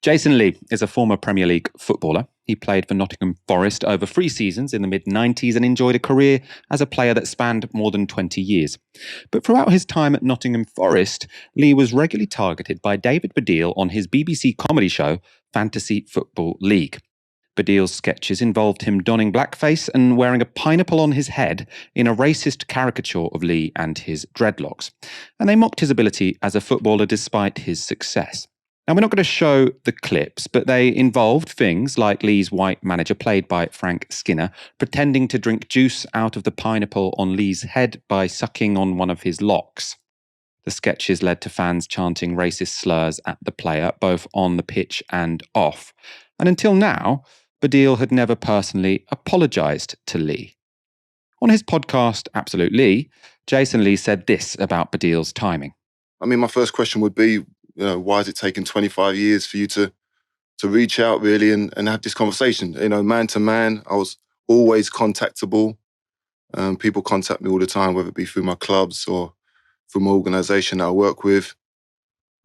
Jason Lee is a former Premier League footballer. He played for Nottingham Forest over 3 seasons in the mid-90s and enjoyed a career as a player that spanned more than 20 years. But throughout his time at Nottingham Forest, Lee was regularly targeted by David Baddiel on his BBC comedy show Fantasy Football League. Baddiel's sketches involved him donning blackface and wearing a pineapple on his head in a racist caricature of Lee and his dreadlocks. And they mocked his ability as a footballer despite his success. Now, we're not going to show the clips, but they involved things like Lee's white manager, played by Frank Skinner, pretending to drink juice out of the pineapple on Lee's head by sucking on one of his locks. The sketches led to fans chanting racist slurs at the player, both on the pitch and off. And until now, Baddiel had never personally apologised to Lee. On his podcast, Absolute Lee, Jason Lee said this about Baddiel's timing. I mean, my first question would be, why has it taken 25 years for you to reach out, really, and have this conversation? Man to man, I was always contactable. People contact me all the time, whether it be through my clubs or through my organisation that I work with.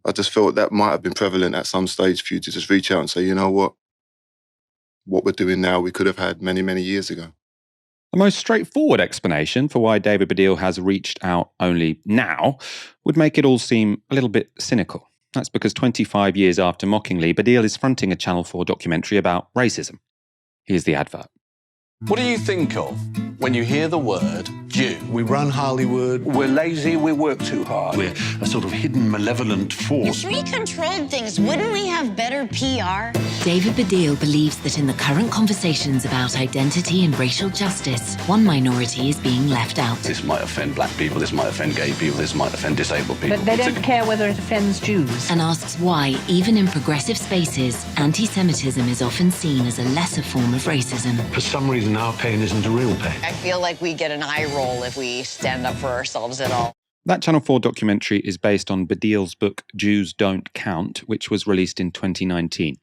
I just felt that might have been prevalent at some stage for you to just reach out and say, you know what we're doing now, we could have had many, many years ago. The most straightforward explanation for why David Baddiel has reached out only now would make it all seem a little bit cynical. That's because 25 years after mocking Lee, Baddiel is fronting a Channel 4 documentary about racism. Here's the advert. What do you think of when you hear the word Jew? We run Hollywood. We're lazy, we work too hard. We're a sort of hidden malevolent force. If we controlled things, wouldn't we have better PR? David Baddiel believes that in the current conversations about identity and racial justice, one minority is being left out. This might offend black people, this might offend gay people, this might offend disabled people. But they don't care whether it offends Jews. And asks why, even in progressive spaces, anti-Semitism is often seen as a lesser form of racism. For some reason, our pain isn't a real pain. I feel like we get an eye roll if we stand up for ourselves at all. That Channel 4 documentary is based on Baddiel's book Jews Don't Count, which was released in 2019.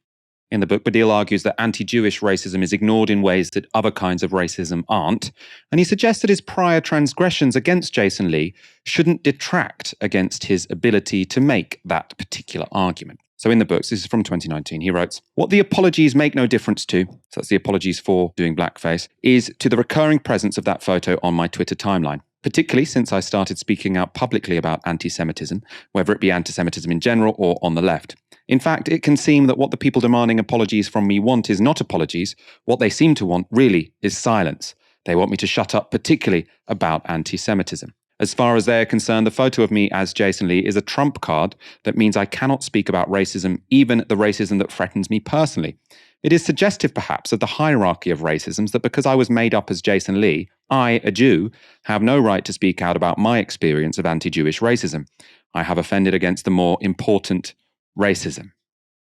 In the book, Baddiel argues that anti-Jewish racism is ignored in ways that other kinds of racism aren't, and he suggests that his prior transgressions against Jason Lee shouldn't detract against his ability to make that particular argument. So in the books, this is from 2019, he writes, "What the apologies make no difference to," so that's the apologies for doing blackface, "is to the recurring presence of that photo on my Twitter timeline. Particularly since I started speaking out publicly about anti-Semitism, whether it be anti-Semitism in general or on the left. In fact, it can seem that what the people demanding apologies from me want is not apologies. What they seem to want really is silence. They want me to shut up, particularly about anti-Semitism. As far as they are concerned, the photo of me as Jason Lee is a trump card that means I cannot speak about racism, even the racism that threatens me personally. It is suggestive, perhaps, of the hierarchy of racisms that because I was made up as Jason Lee, I, a Jew, have no right to speak out about my experience of anti-Jewish racism. I have offended against the more important racism."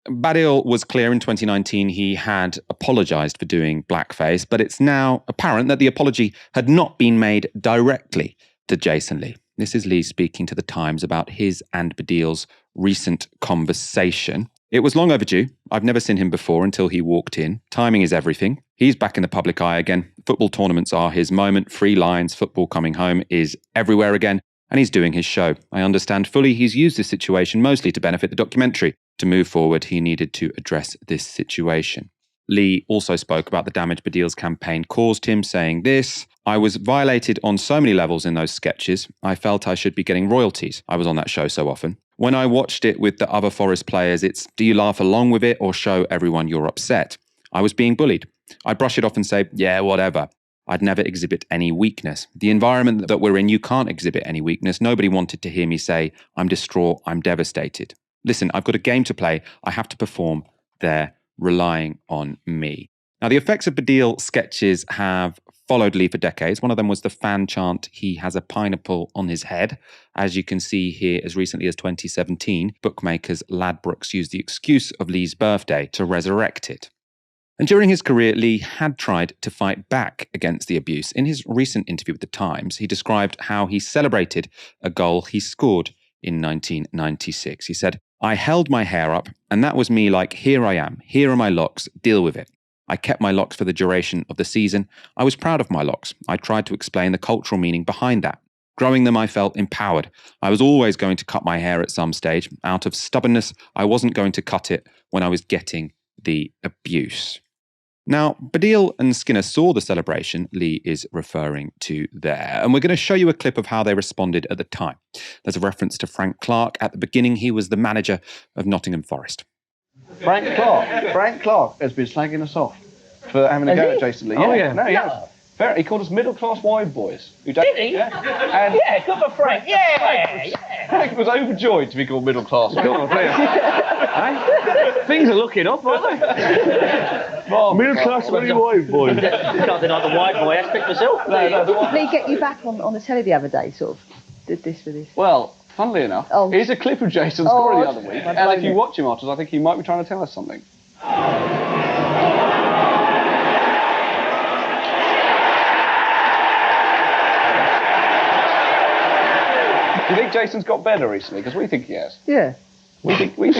Baddiel was clear in 2019 he had apologised for doing blackface, but it's now apparent that the apology had not been made directly to Jason Lee. This is Lee speaking to The Times about his and Baddiel's recent conversation. "It was long overdue. I've never seen him before until he walked in. Timing is everything. He's back in the public eye again. Football tournaments are his moment. Free lines, football coming home is everywhere again. And he's doing his show. I understand fully he's used this situation mostly to benefit the documentary. To move forward, he needed to address this situation." Lee also spoke about the damage Baddiel's campaign caused him, saying this, "I was violated on so many levels in those sketches. I felt I should be getting royalties. I was on that show so often. When I watched it with the other Forest players, it's do you laugh along with it or show everyone you're upset? I was being bullied. I'd brush it off and say, yeah, whatever. I'd never exhibit any weakness. The environment that we're in, you can't exhibit any weakness. Nobody wanted to hear me say, I'm distraught, I'm devastated. Listen, I've got a game to play. I have to perform. They're relying on me." Now, the effects of Baddiel sketches have followed Lee for decades. One of them was the fan chant, "He has a pineapple on his head." As you can see here, as recently as 2017, bookmakers Ladbrokes used the excuse of Lee's birthday to resurrect it. And during his career, Lee had tried to fight back against the abuse. In his recent interview with The Times, he described how he celebrated a goal he scored in 1996. He said, "I held my hair up, and that was me like, here I am, here are my locks, deal with it. I kept my locks for the duration of the season. I was proud of my locks. I tried to explain the cultural meaning behind that. Growing them, I felt empowered. I was always going to cut my hair at some stage. Out of stubbornness, I wasn't going to cut it when I was getting the abuse. Now, Baddiel and Skinner saw the celebration Lee is referring to there, and we're going to show you a clip of how they responded at the time. There's a reference to Frank Clark. At the beginning, he was the manager of Nottingham Forest. Frank Clark has been slagging us off for having a go at Jason Lee. Oh, yeah. No, he has. He called us middle-class wide boys. Did he? Yeah. And good for Frank. Yeah. Frank was overjoyed to be called middle-class. Things are looking up, aren't they? Middle-class, very wide boys. Can't deny the wide boy aspect myself. Did Lee get you back on the telly the other day, sort of? Did this for this? Well, funnily enough, here's a clip of Jason's story the other week, and if you watch him afterwards, I think he might be trying to tell us something. Do you think Jason's got better recently? Because we think he has. Yeah. We think he's...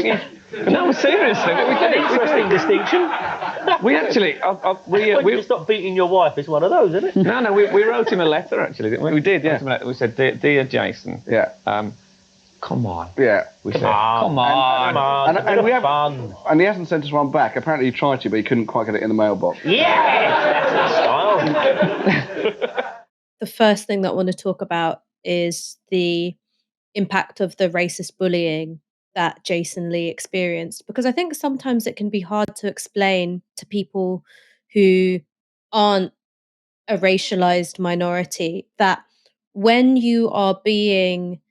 No, seriously. We did. Interesting distinction. We actually... When you stop beating your wife, it's one of those, isn't it? No, we wrote him a letter, actually, didn't we? We did, yeah. We said, Dear Jason. Yeah. Come on. Yeah. We said, come on. And we have fun. And he hasn't sent us one back. Apparently he tried to, but he couldn't quite get it in the mailbox. Yeah! That's style. The first thing that I want to talk about is the impact of the racist bullying that Jason Lee experienced, because I think sometimes it can be hard to explain to people who aren't a racialized minority that when you are being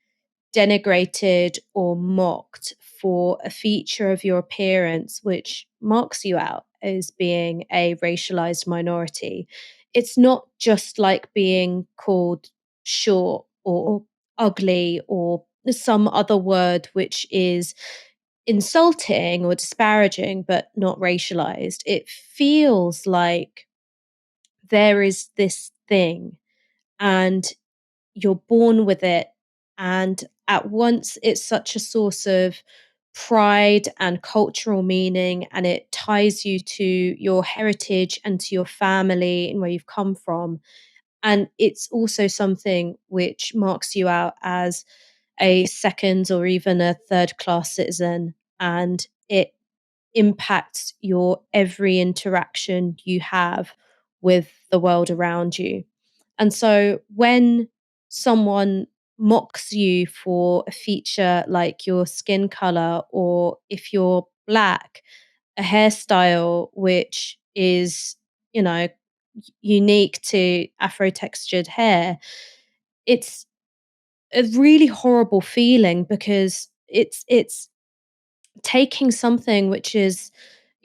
denigrated or mocked for a feature of your appearance which marks you out as being a racialized minority, it's not just like being called short or ugly or some other word which is insulting or disparaging but not racialized. It feels like there is this thing and you're born with it, and at once it's such a source of pride and cultural meaning, and it ties you to your heritage and to your family and where you've come from. And it's also something which marks you out as a second or even a third class citizen, and it impacts your every interaction you have with the world around you. And so when someone mocks you for a feature like your skin color, or if you're black, a hairstyle which is, unique to Afro textured hair, it's a really horrible feeling because it's taking something which is,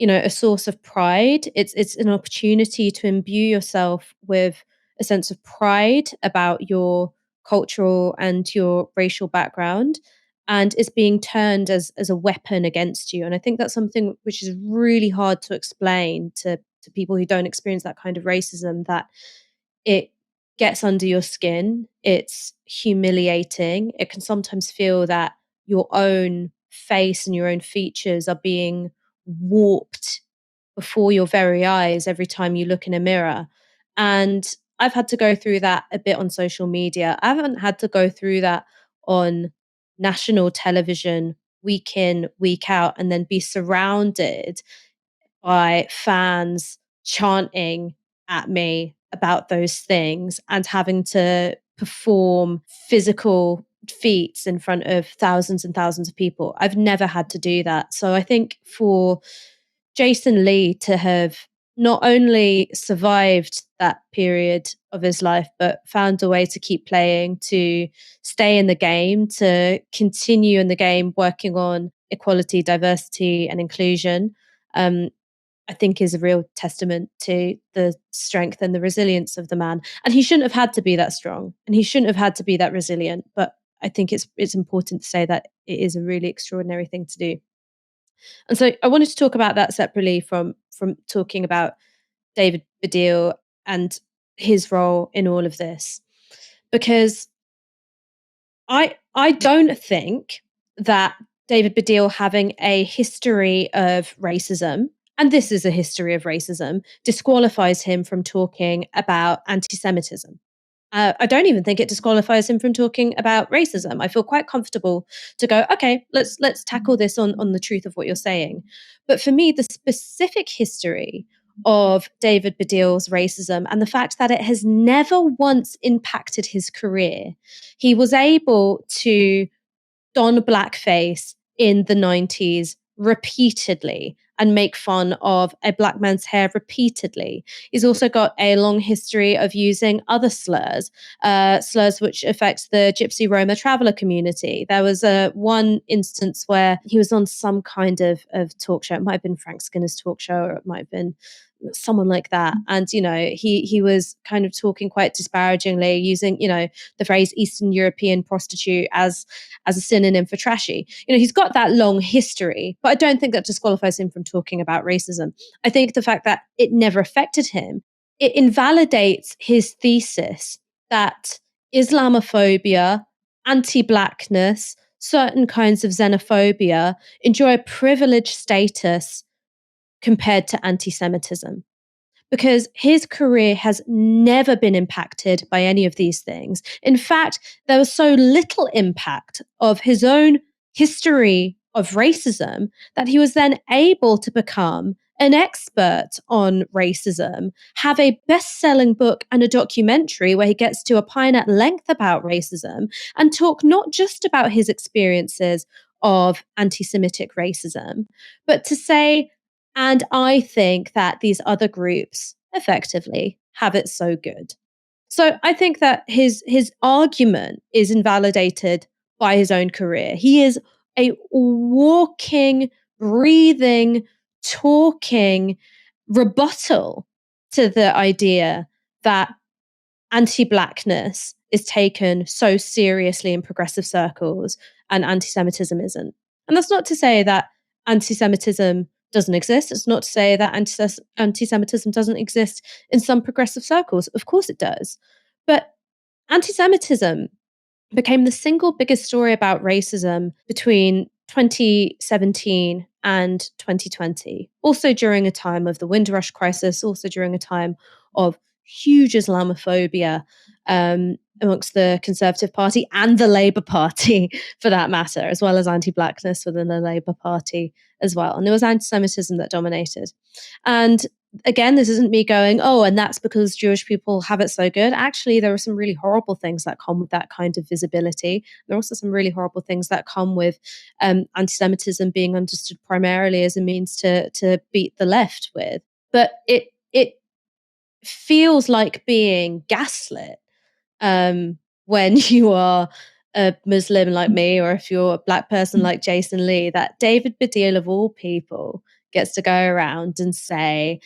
a source of pride. It's an opportunity to imbue yourself with a sense of pride about your cultural and your racial background, and it's being turned as a weapon against you. And I think that's something which is really hard to explain to people who don't experience that kind of racism, that it gets under your skin, it's humiliating. It can sometimes feel that your own face and your own features are being warped before your very eyes every time you look in a mirror. And I've had to go through that a bit on social media. I haven't had to go through that on national television week in, week out, and then be surrounded by fans chanting at me about those things and having to perform physical feats in front of thousands and thousands of people. I've never had to do that. So I think for Jason Lee to have not only survived that period of his life, but found a way to keep playing, to stay in the game, to continue in the game, working on equality, diversity, and inclusion, I think is a real testament to the strength and the resilience of the man. And he shouldn't have had to be that strong, and he shouldn't have had to be that resilient. But I think it's important to say that it is a really extraordinary thing to do. And so I wanted to talk about that separately from talking about David Baddiel and his role in all of this, because I don't think that David Baddiel having a history of racism, and this is a history of racism, disqualifies him from talking about anti-Semitism. I don't even think it disqualifies him from talking about racism. I feel quite comfortable to go, okay, let's tackle this on the truth of what you're saying. But for me, the specific history of David Baddiel's racism and the fact that it has never once impacted his career. He was able to don blackface in the 90s repeatedly and make fun of a black man's hair repeatedly. He's also got a long history of using other slurs, slurs which affect the Gypsy Roma traveler community. There was one instance where he was on some kind of talk show. It might have been Frank Skinner's talk show, or it might have been someone like that. And, he was kind of talking quite disparagingly, using, the phrase Eastern European prostitute as a synonym for trashy. He's got that long history, but I don't think that disqualifies him from talking about racism. I think the fact that it never affected him, it invalidates his thesis that Islamophobia, anti-blackness, certain kinds of xenophobia enjoy a privileged status compared to anti-Semitism. Because his career has never been impacted by any of these things. In fact, there was so little impact of his own history of racism that he was then able to become an expert on racism, have a best-selling book and a documentary where he gets to opine at length about racism and talk not just about his experiences of anti-Semitic racism, but to say, and I think that these other groups effectively have it so good. So I think that his argument is invalidated by his own career. He is a walking, breathing, talking rebuttal to the idea that anti-blackness is taken so seriously in progressive circles and anti-Semitism isn't. And that's not to say that anti-Semitism doesn't exist. It's not to say that anti-Semitism doesn't exist in some progressive circles. Of course it does. But anti-Semitism became the single biggest story about racism between 2017 and 2020. Also during a time of the Windrush crisis, also during a time of huge Islamophobia amongst the Conservative Party and the Labour Party, for that matter, as well as anti-blackness within the Labour Party as well. And it was anti-Semitism that dominated. And again, this isn't me going, oh, and that's because Jewish people have it so good. Actually, there are some really horrible things that come with that kind of visibility. There are also some really horrible things that come with anti-Semitism being understood primarily as a means to beat the left with. But it feels like being gaslit when you are a Muslim like me, or if you're a black person like Jason Lee, that David Baddiel of all people gets to go around and say,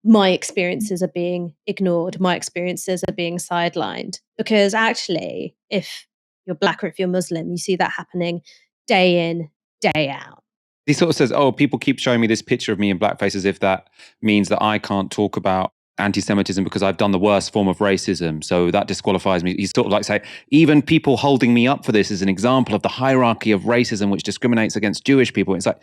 my experiences are being ignored, my experiences are being sidelined. Because actually, if you're black or if you're Muslim, you see that happening day in, day out. He sort of says, oh, people keep showing me this picture of me in blackface as if that means that I can't talk about anti-Semitism because I've done the worst form of racism. So that disqualifies me. He's sort of like saying, even people holding me up for this is an example of the hierarchy of racism which discriminates against Jewish people. It's like,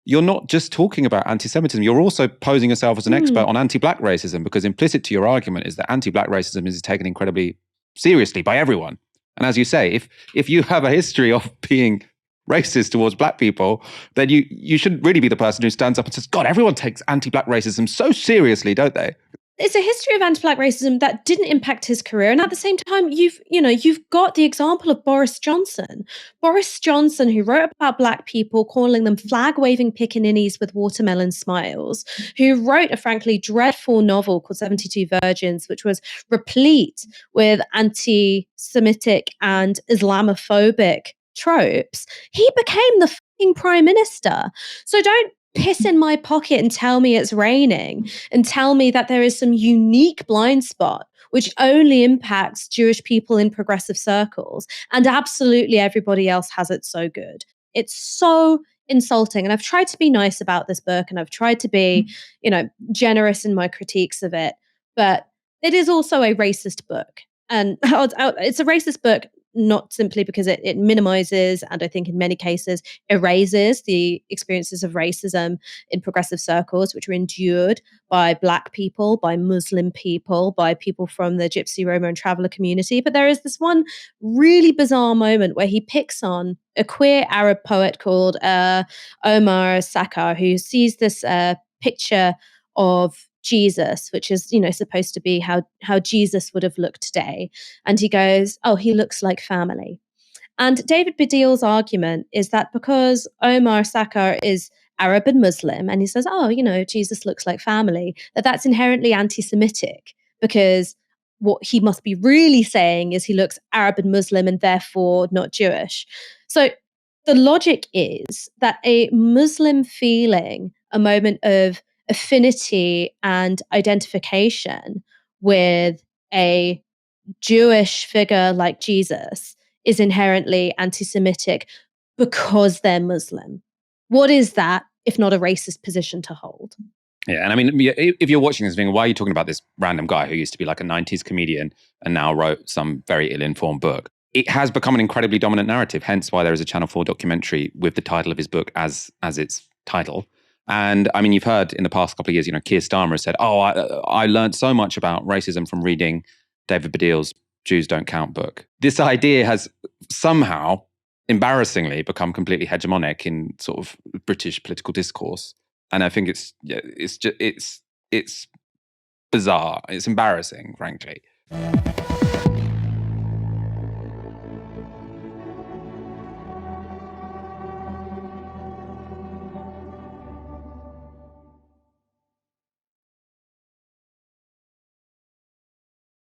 you're not just talking about anti-Semitism, you're also posing yourself as an expert on anti-black racism, because implicit to your argument is that anti-black racism is taken incredibly seriously by everyone. And as you say, if you have a history of being racist towards black people, then you shouldn't really be the person who stands up and says, God, everyone takes anti-black racism so seriously, don't they? It's a history of anti-black racism that didn't impact his career. And at the same time, you've got the example of Boris Johnson. Boris Johnson, who wrote about black people, calling them flag-waving pickaninnies with watermelon smiles, who wrote a frankly dreadful novel called 72 Virgins, which was replete with anti-Semitic and Islamophobic tropes. He became the fucking prime minister. So don't piss in my pocket and tell me it's raining and tell me that there is some unique blind spot which only impacts Jewish people in progressive circles and absolutely everybody else has it so good. It's so insulting. And I've tried to be nice about this book and I've tried to be, generous in my critiques of it, but it is also a racist book. And it's a racist book not simply because it minimizes and I think in many cases erases the experiences of racism in progressive circles, which were endured by Black people, by Muslim people, by people from the Gypsy, Roma and Traveller community. But there is this one really bizarre moment where he picks on a queer Arab poet called Omar Sakar, who sees this picture of Jesus, which is, supposed to be how Jesus would have looked today. And he goes, oh, he looks like family. And David Baddiel's argument is that because Omar Sakar is Arab and Muslim, and he says, oh, Jesus looks like family, that's inherently anti-Semitic, because what he must be really saying is he looks Arab and Muslim and therefore not Jewish. So the logic is that a Muslim feeling a moment of affinity and identification with a Jewish figure like Jesus is inherently anti-Semitic because they're Muslim. What is that if not a racist position to hold? Yeah, and I mean, if you're watching this thing, why are you talking about this random guy who used to be like a 90s comedian and now wrote some very ill-informed book? It has become an incredibly dominant narrative, hence why there is a Channel 4 documentary with the title of his book as its title. And I mean, you've heard in the past couple of years, Keir Starmer has said, oh, I learned so much about racism from reading David Baddiel's Jews Don't Count book. This idea has somehow, embarrassingly, become completely hegemonic in sort of British political discourse. And I think it's bizarre. It's embarrassing, frankly.